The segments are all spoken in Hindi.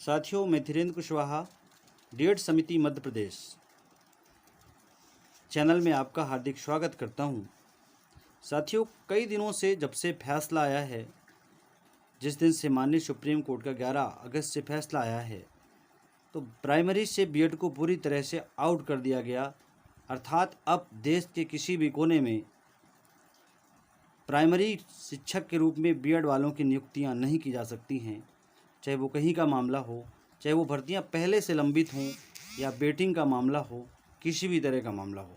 साथियों, मैं धीरेन्द्र कुशवाहा, डीएड समिति मध्य प्रदेश चैनल में आपका हार्दिक स्वागत करता हूं। साथियों, कई दिनों से जब से फैसला आया है, जिस दिन से माननीय सुप्रीम कोर्ट का 11 अगस्त से फैसला आया है, तो प्राइमरी से बीएड को पूरी तरह से आउट कर दिया गया। अर्थात अब देश के किसी भी कोने में प्राइमरी शिक्षक के रूप में बीएड वालों की नियुक्तियां नहीं की जा सकती हैं। चाहे वो कहीं का मामला हो, चाहे वो भर्तियां पहले से लंबित हों या बेटिंग का मामला हो, किसी भी तरह का मामला हो।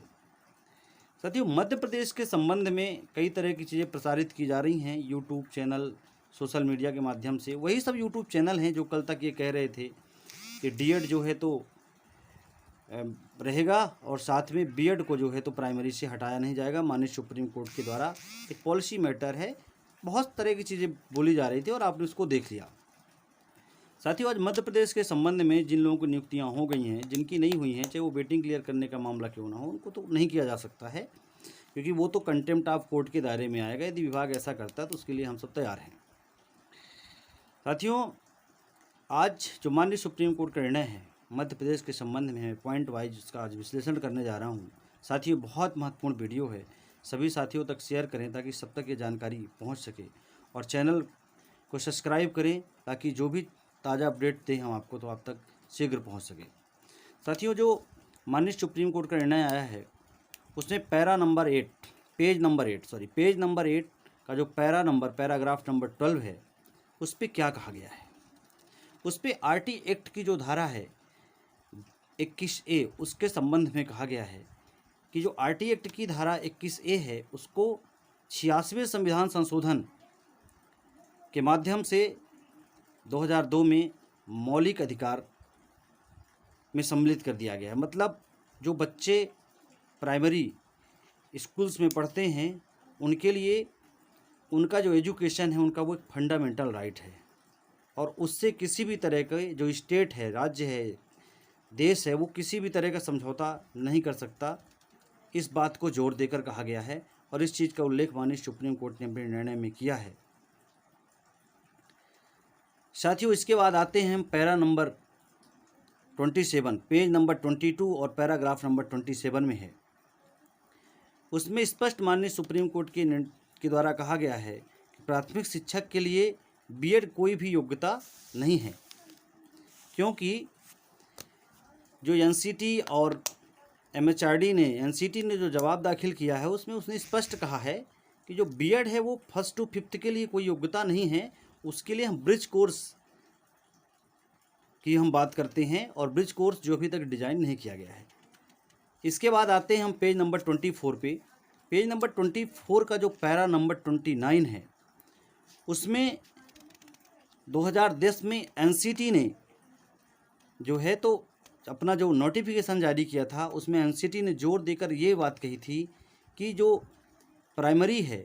साथियों, मध्य प्रदेश के संबंध में कई तरह की चीज़ें प्रसारित की जा रही हैं यूट्यूब चैनल, सोशल मीडिया के माध्यम से। वही सब यूट्यूब चैनल हैं जो कल तक ये कह रहे थे कि डीएड जो है तो रहेगा और साथ में बीएड को जो है तो प्राइमरी से हटाया नहीं जाएगा। माननीय सुप्रीम कोर्ट के द्वारा एक पॉलिसी मैटर है, बहुत तरह की चीज़ें बोली जा रही थी और आपने उसको देख लिया। साथियों, आज मध्य प्रदेश के संबंध में जिन लोगों को नियुक्तियां हो गई हैं, जिनकी नहीं हुई हैं, चाहे वो बेटिंग क्लियर करने का मामला क्यों ना हो, उनको तो नहीं किया जा सकता है, क्योंकि वो तो कंटेम्प्ट ऑफ कोर्ट के दायरे में आएगा। यदि विभाग ऐसा करता है तो उसके लिए हम सब तैयार हैं। साथियों, आज जो माननीय सुप्रीम कोर्ट का निर्णय है मध्य प्रदेश के संबंध में है, पॉइंट वाइज उसका आज विश्लेषण करने जा रहा हूँ। साथियों, बहुत महत्वपूर्ण वीडियो है, सभी साथियों तक शेयर करें ताकि सब तक ये जानकारी पहुँच सके, और चैनल को सब्सक्राइब करें ताकि जो भी ताज़ा अपडेट दें हम आपको तो आप तक शीघ्र पहुंच सके। साथियों, जो माननीय सुप्रीम कोर्ट का निर्णय आया है उसमें पेज नंबर 8 का जो पैराग्राफ नंबर 12 है, उस पर क्या कहा गया है। उस पर आरटी एक्ट की जो धारा है 21A, उसके संबंध में कहा गया है कि जो आरटी एक्ट की धारा 21A है उसको 86वें संविधान संशोधन के माध्यम से 2002 में मौलिक अधिकार में सम्मिलित कर दिया गया है। मतलब जो बच्चे प्राइमरी स्कूल्स में पढ़ते हैं उनके लिए उनका जो एजुकेशन है उनका वो एक फंडामेंटल राइट है, और उससे किसी भी तरह के जो स्टेट है, राज्य है, देश है, वो किसी भी तरह का समझौता नहीं कर सकता। इस बात को जोर देकर कहा गया है और इस चीज़ का उल्लेख माननीय सुप्रीम कोर्ट ने अपने निर्णय में किया है। साथियों, इसके बाद आते हैं हम पैरा नंबर 27, पेज नंबर 22 और पैराग्राफ नंबर 27 में है। उसमें स्पष्ट माननीय सुप्रीम कोर्ट के द्वारा कहा गया है कि प्राथमिक शिक्षक के लिए बीएड कोई भी योग्यता नहीं है, क्योंकि जो एनसीटी और एमएचआरडी ने एनसीटी ने जो जवाब दाखिल किया है उसमें उसने स्पष्ट कहा है कि जो बीएड है वो 1st to 5th के लिए कोई योग्यता नहीं है। उसके लिए हम ब्रिज कोर्स की हम बात करते हैं, और ब्रिज कोर्स जो अभी तक डिज़ाइन नहीं किया गया है। इसके बाद आते हैं हम पेज नंबर 24 पे। पेज नंबर 24 का जो पैरा नंबर 29 है उसमें 2010 में एनसीटी ने जो है तो अपना जो नोटिफिकेशन जारी किया था उसमें एनसीटी ने जोर देकर ये बात कही थी कि जो प्राइमरी है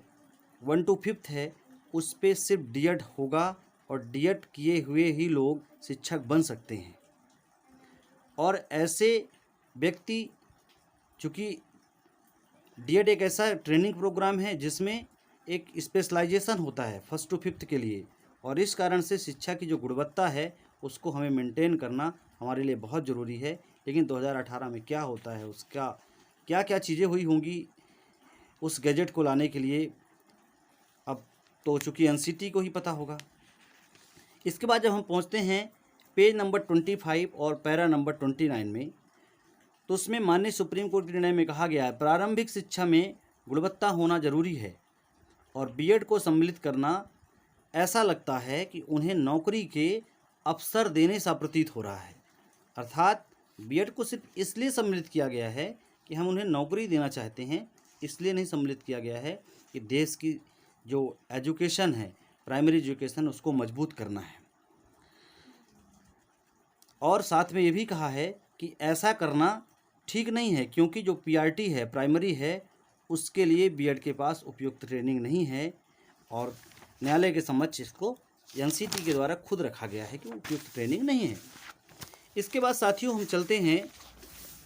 1 to 5th है उस पे सिर्फ डीएड होगा और डीएड किए हुए ही लोग शिक्षक बन सकते हैं। और ऐसे व्यक्ति, चूँकि डीएड एक ऐसा ट्रेनिंग प्रोग्राम है जिसमें एक स्पेशलाइजेशन होता है 1st to 5th के लिए, और इस कारण से शिक्षा की जो गुणवत्ता है उसको हमें मेंटेन करना हमारे लिए बहुत ज़रूरी है। लेकिन 2018 में क्या होता है, उसका क्या क्या चीज़ें हुई होंगी उस गैजेट को लाने के लिए, अब तो चूँकि एनसीटी को ही पता होगा। इसके बाद जब हम पहुंचते हैं पेज नंबर 25 और पैरा नंबर 29 में, तो उसमें माननीय सुप्रीम कोर्ट के निर्णय में कहा गया है प्रारंभिक शिक्षा में गुणवत्ता होना जरूरी है, और बीएड को सम्मिलित करना ऐसा लगता है कि उन्हें नौकरी के अवसर देने सा प्रतीत हो रहा है। अर्थात बीएड को सिर्फ इसलिए सम्मिलित किया गया है कि हम उन्हें नौकरी देना चाहते हैं, इसलिए नहीं सम्मिलित किया गया है कि देश की जो एजुकेशन है, प्राइमरी एजुकेशन, उसको मजबूत करना है। और साथ में ये भी कहा है कि ऐसा करना ठीक नहीं है, क्योंकि जो पीआरटी है, प्राइमरी है, उसके लिए बीएड के पास उपयुक्त ट्रेनिंग नहीं है, और न्यायालय के समक्ष इसको एनसीटी के द्वारा खुद रखा गया है कि उपयुक्त ट्रेनिंग नहीं है। इसके बाद साथियों हम चलते हैं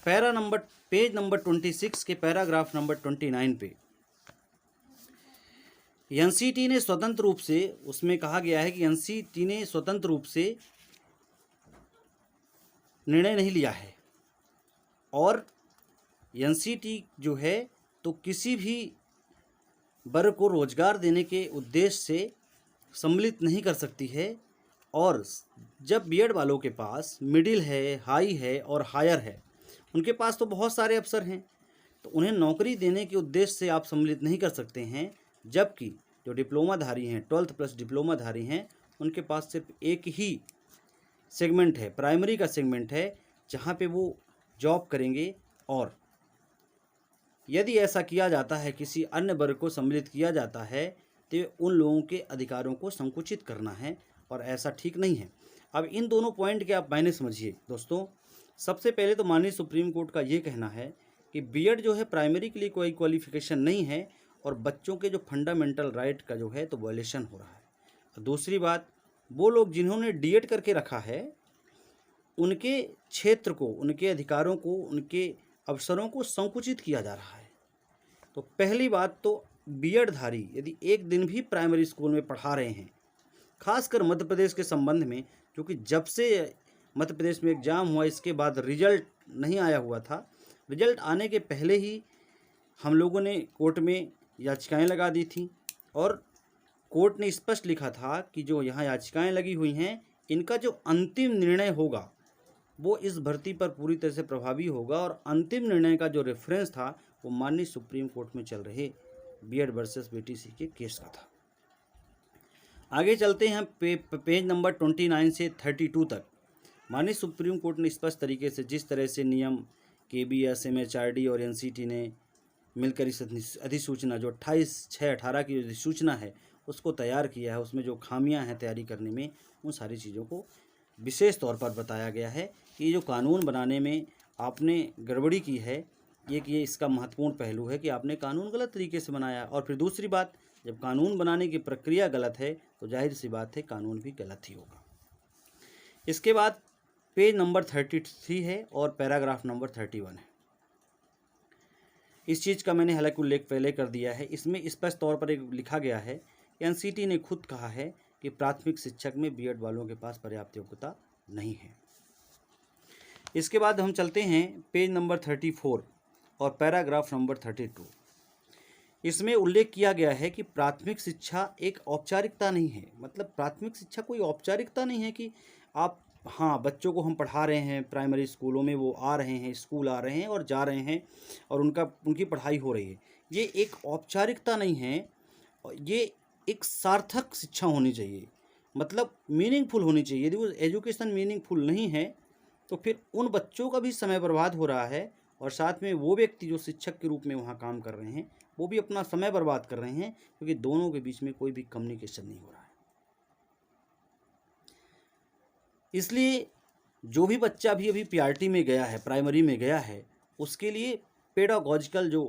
पेज नंबर 26 के पैराग्राफ नंबर 29 पे। एनसीटी ने स्वतंत्र रूप से, उसमें कहा गया है कि एनसीटी ने स्वतंत्र रूप से निर्णय नहीं लिया है। और एनसीटी जो है तो किसी भी वर्ग को रोजगार देने के उद्देश्य से सम्मिलित नहीं कर सकती है। और जब बीएड वालों के पास मिडिल है, हाई है और हायर है, उनके पास तो बहुत सारे अवसर हैं, तो उन्हें नौकरी देने के उद्देश्य से आप सम्मिलित नहीं कर सकते हैं। जबकि जो डिप्लोमाधारी हैं, 12th प्लस डिप्लोमाधारी हैं, उनके पास सिर्फ एक ही सेगमेंट है, प्राइमरी का सेगमेंट है, जहाँ पे वो जॉब करेंगे। और यदि ऐसा किया जाता है, किसी अन्य वर्ग को सम्मिलित किया जाता है, तो उन लोगों के अधिकारों को संकुचित करना है और ऐसा ठीक नहीं है। अब इन दोनों पॉइंट के आप मायने समझिए दोस्तों। सबसे पहले तो माननीय सुप्रीम कोर्ट का ये कहना है कि बीएड जो है प्राइमरी के लिए कोई क्वालिफिकेशन नहीं है और बच्चों के जो फंडामेंटल राइट का जो है तो वायलेशन हो रहा है। और दूसरी बात, वो लोग जिन्होंने डीएड करके रखा है, उनके क्षेत्र को, उनके अधिकारों को, उनके अवसरों को संकुचित किया जा रहा है। तो पहली बात तो बीएडधारी यदि एक दिन भी प्राइमरी स्कूल में पढ़ा रहे हैं, खासकर मध्य प्रदेश के संबंध में, क्योंकि जब से मध्य प्रदेश में एग्ज़ाम हुआ इसके बाद रिजल्ट नहीं आया हुआ था, रिजल्ट आने के पहले ही हम लोगों ने कोर्ट में याचिकाएं लगा दी थी और कोर्ट ने स्पष्ट लिखा था कि जो यहाँ याचिकाएं लगी हुई हैं, इनका जो अंतिम निर्णय होगा वो इस भर्ती पर पूरी तरह से प्रभावी होगा। और अंतिम निर्णय का जो रेफरेंस था वो माननीय सुप्रीम कोर्ट में चल रहे बीएड वर्सेस बीटीसी के केस का था। आगे चलते हैं पेज नंबर 29 से 32 तक। माननीय सुप्रीम कोर्ट ने स्पष्ट तरीके से, जिस तरह से नियम केबीएस, एमएचआरडी और एनसीटी ने मिलकर इस अधिसूचना जो 28/6/18 की अधिसूचना है उसको तैयार किया है, उसमें जो खामियां हैं तैयारी करने में, उन सारी चीज़ों को विशेष तौर पर बताया गया है कि जो कानून बनाने में आपने गड़बड़ी की है, ये इसका महत्वपूर्ण पहलू है कि आपने कानून गलत तरीके से बनाया। और फिर दूसरी बात, जब कानून बनाने की प्रक्रिया गलत है तो जाहिर सी बात है कानून भी गलत ही होगा। इसके बाद पेज नंबर 33 है और पैराग्राफ नंबर 31 है। इस चीज़ का मैंने हालांकि उल्लेख पहले कर दिया है। इसमें स्पष्ट तौर पर एक लिखा गया है, एनसीटी ने खुद कहा है कि प्राथमिक शिक्षक में बीएड वालों के पास पर्याप्त योग्यता नहीं है। इसके बाद हम चलते हैं पेज नंबर 34 और पैराग्राफ नंबर 32। इसमें उल्लेख किया गया है कि प्राथमिक शिक्षा एक औपचारिकता नहीं है। मतलब प्राथमिक शिक्षा कोई औपचारिकता नहीं है कि आप, हाँ, बच्चों को हम पढ़ा रहे हैं प्राइमरी स्कूलों में, वो आ रहे हैं, स्कूल आ रहे हैं और जा रहे हैं और उनकी पढ़ाई हो रही है। ये एक औपचारिकता नहीं है, ये एक सार्थक शिक्षा होनी चाहिए, मतलब मीनिंगफुल होनी चाहिए। यदि वो एजुकेशन मीनिंगफुल नहीं है तो फिर उन बच्चों का भी समय बर्बाद हो रहा है और साथ में वो व्यक्ति जो शिक्षक के रूप में वहाँ काम कर रहे हैं वो भी अपना समय बर्बाद कर रहे हैं, क्योंकि दोनों के बीच में कोई भी कम्युनिकेशन नहीं हो रहा है। इसलिए जो भी बच्चा अभी पीआरटी में गया है, प्राइमरी में गया है, उसके लिए पेडागॉजिकल जो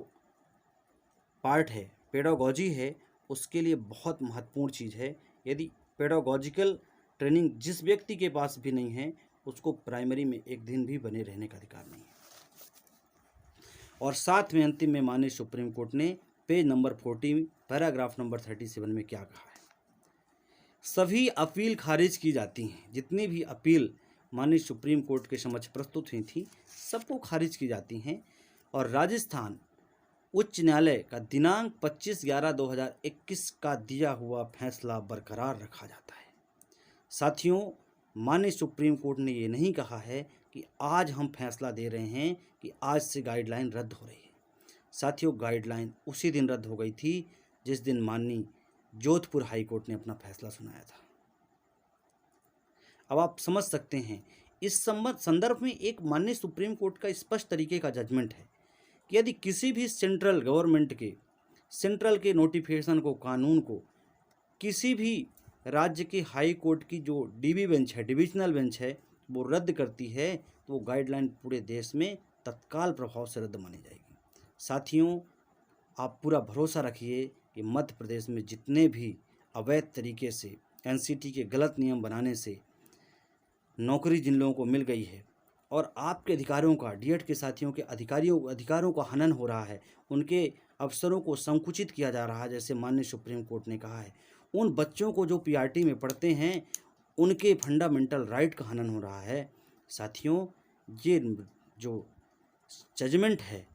पार्ट है, पेडागॉजी है, उसके लिए बहुत महत्वपूर्ण चीज़ है। यदि पेडागॉजिकल ट्रेनिंग जिस व्यक्ति के पास भी नहीं है, उसको प्राइमरी में एक दिन भी बने रहने का अधिकार नहीं है। और साथ में अंतिम में माननीय सुप्रीम कोर्ट ने पेज नंबर 40 पैराग्राफ नंबर 37 में क्या कहा है, सभी अपील खारिज की जाती हैं। जितनी भी अपील माननीय सुप्रीम कोर्ट के समक्ष प्रस्तुत हुई थी सबको खारिज की जाती हैं और राजस्थान उच्च न्यायालय का दिनांक 25/11/2021 का दिया हुआ फैसला बरकरार रखा जाता है। साथियों, माननीय सुप्रीम कोर्ट ने ये नहीं कहा है कि आज हम फैसला दे रहे हैं कि आज से गाइडलाइन रद्द हो रही है। साथियों, गाइडलाइन उसी दिन रद्द हो गई थी जिस दिन माननीय जोधपुर हाई कोर्ट ने अपना फैसला सुनाया था। अब आप समझ सकते हैं, इस संदर्भ में एक माननीय सुप्रीम कोर्ट का स्पष्ट तरीके का जजमेंट है कि यदि किसी भी सेंट्रल गवर्नमेंट के नोटिफिकेशन को, कानून को, किसी भी राज्य के हाई कोर्ट की जो डीबी बेंच है, डिविजनल बेंच है, वो रद्द करती है तो वो गाइडलाइन पूरे देश में तत्काल प्रभाव से रद्द मानी जाएगी। साथियों, आप पूरा भरोसा रखिए कि मध्य प्रदेश में जितने भी अवैध तरीके से एनसीटी के गलत नियम बनाने से नौकरी जिन लोगों को मिल गई है और आपके अधिकारों का, डीएड के साथियों के अधिकारों का हनन हो रहा है, उनके अवसरों को संकुचित किया जा रहा है, जैसे माननीय सुप्रीम कोर्ट ने कहा है, उन बच्चों को जो पीआरटी में पढ़ते हैं उनके फंडामेंटल राइट का हनन हो रहा है। साथियों, ये जो जजमेंट है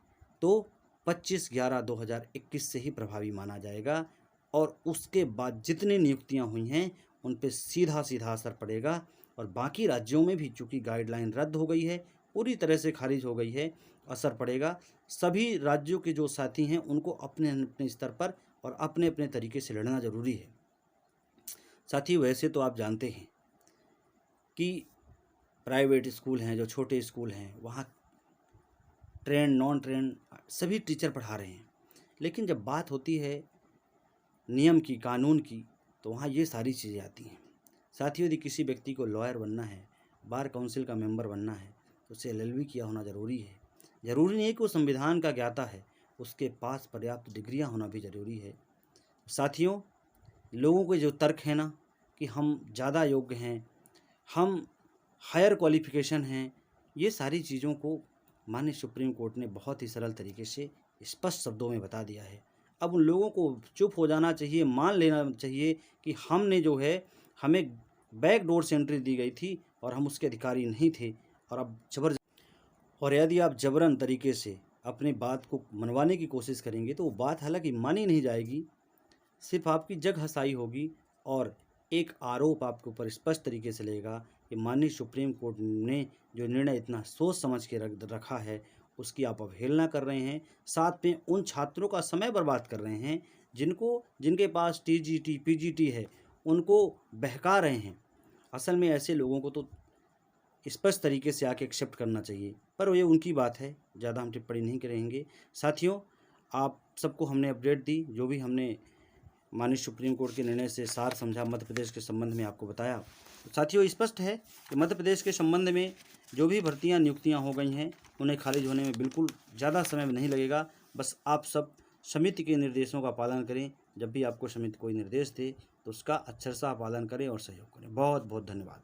तो 25/11/2021 से ही प्रभावी माना जाएगा और उसके बाद जितनी नियुक्तियां हुई हैं उन पे सीधा सीधा असर पड़ेगा। और बाकी राज्यों में भी चूँकि गाइडलाइन रद्द हो गई है, पूरी तरह से खारिज हो गई है, असर पड़ेगा। सभी राज्यों के जो साथी हैं उनको अपने अपने स्तर पर और अपने अपने तरीके से लड़ना ज़रूरी है। साथियों, वैसे तो आप जानते हैं कि प्राइवेट स्कूल हैं, जो छोटे स्कूल हैं, वहाँ ट्रेंड नॉन ट्रेंड सभी टीचर पढ़ा रहे हैं, लेकिन जब बात होती है नियम की, कानून की, तो वहाँ ये सारी चीज़ें आती हैं। साथियों, यदि किसी व्यक्ति को लॉयर बनना है, बार काउंसिल का मेंबर बनना है, तो उसे LLB किया होना ज़रूरी है। ज़रूरी नहीं है कि वो संविधान का ज्ञाता है, उसके पास पर्याप्त डिग्रियाँ होना भी ज़रूरी है। साथियों, लोगों के जो तर्क हैं ना कि हम ज़्यादा योग्य हैं, हम हायर क्वालिफिकेशन हैं, ये सारी चीज़ों को माननीय सुप्रीम कोर्ट ने बहुत ही सरल तरीके से स्पष्ट शब्दों में बता दिया है। अब उन लोगों को चुप हो जाना चाहिए, मान लेना चाहिए कि हमने जो है, हमें बैक डोर से एंट्री दी गई थी और हम उसके अधिकारी नहीं थे। और यदि आप जबरन तरीके से अपनी बात को मनवाने की कोशिश करेंगे तो वो बात हालांकि मानी नहीं जाएगी, सिर्फ आपकी जग हसाई होगी और एक आरोप आपके ऊपर स्पष्ट तरीके से लगेगा कि माननीय सुप्रीम कोर्ट ने जो निर्णय इतना सोच समझ के रखा है उसकी आप अवहेलना कर रहे हैं। साथ में उन छात्रों का समय बर्बाद कर रहे हैं जिनके पास TGT PGT है, उनको बहका रहे हैं। असल में ऐसे लोगों को तो स्पष्ट तरीके से आके एक्सेप्ट करना चाहिए, पर ये उनकी बात है, ज़्यादा हम टिप्पणी नहीं करेंगे। साथियों, आप सबको हमने अपडेट दी, जो भी हमने माननीय सुप्रीम कोर्ट के निर्णय से सार समझा, मध्य प्रदेश के संबंध में आपको बताया। तो साथियों, स्पष्ट है कि मध्य प्रदेश के संबंध में जो भी भर्तियां नियुक्तियां हो गई हैं उन्हें खारिज होने में बिल्कुल ज़्यादा समय नहीं लगेगा। बस आप सब समिति के निर्देशों का पालन करें। जब भी आपको समिति कोई निर्देश दे तो उसका अक्षरशः पालन करें और सहयोग करें। बहुत बहुत धन्यवाद।